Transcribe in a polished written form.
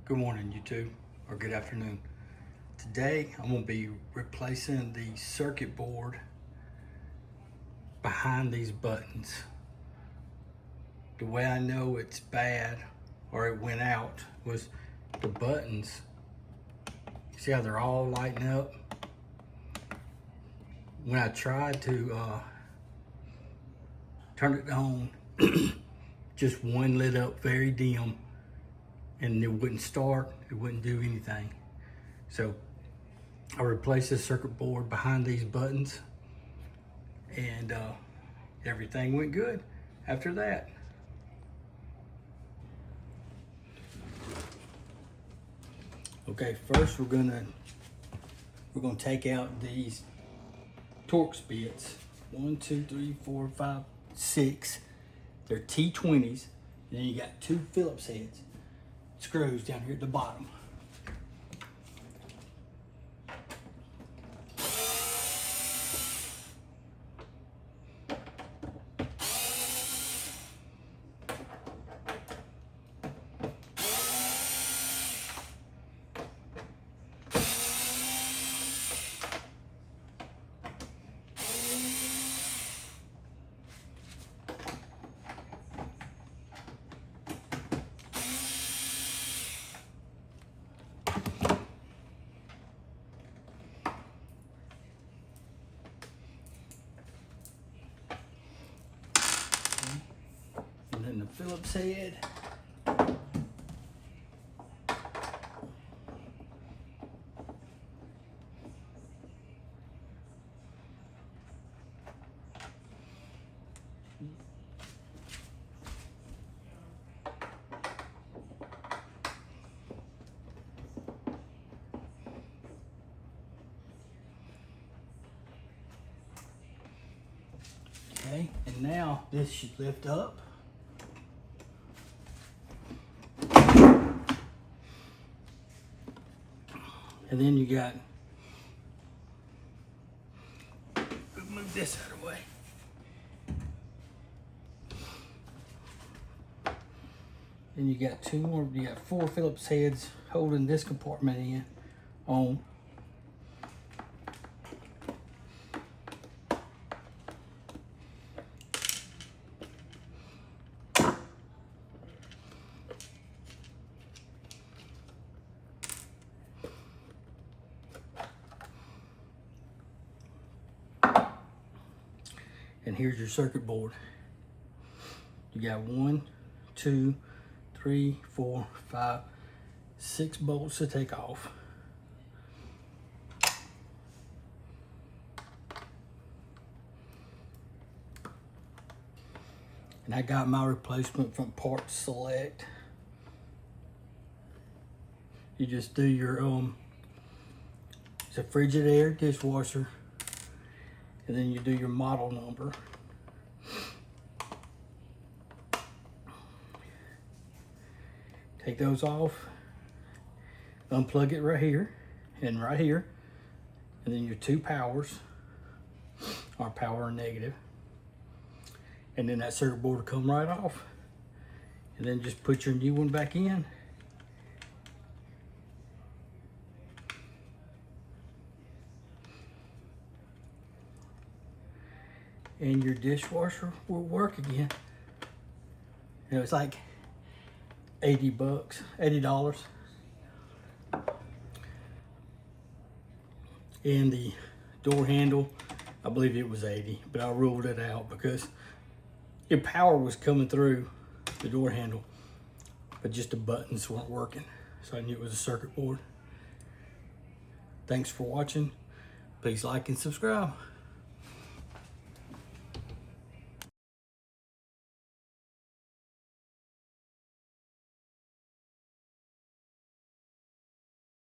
Good morning, YouTube, or good afternoon. Today, I'm going to be replacing the circuit board behind these buttons. The way I know it's bad or it went out was the buttons. See how they're all lighting up? When I tried to turn it on, just one lit up very dim, and it wouldn't start, it wouldn't do anything. So I replaced the circuit board behind these buttons, and everything went good after that. Okay, first we're gonna take out these Torx bits. 1, 2, 3, 4, 5, 6. They're T20s. And then you got 2 Phillips heads. Screws down here at the bottom. And then the Phillips head. Okay, and now this should lift up. And then you got, move this out of the way. Then you got you got 4 Phillips heads holding this compartment in on. And here's your circuit board. You got 1, 2, 3, 4, 5, 6 bolts to take off. And I got my replacement from Parts Select. You just do your it's a Frigidaire dishwasher, and then you do your model number. Take those off, unplug it right here, and then your 2 powers are power and negative. And then that circuit board will come right off. And then just put your new one back in. And your dishwasher will work again. You know, it's like $80. And the door handle, I believe it was 80, but I ruled it out because your power was coming through the door handle, but just the buttons weren't working. So I knew it was a circuit board. Thanks for watching. Please like and subscribe.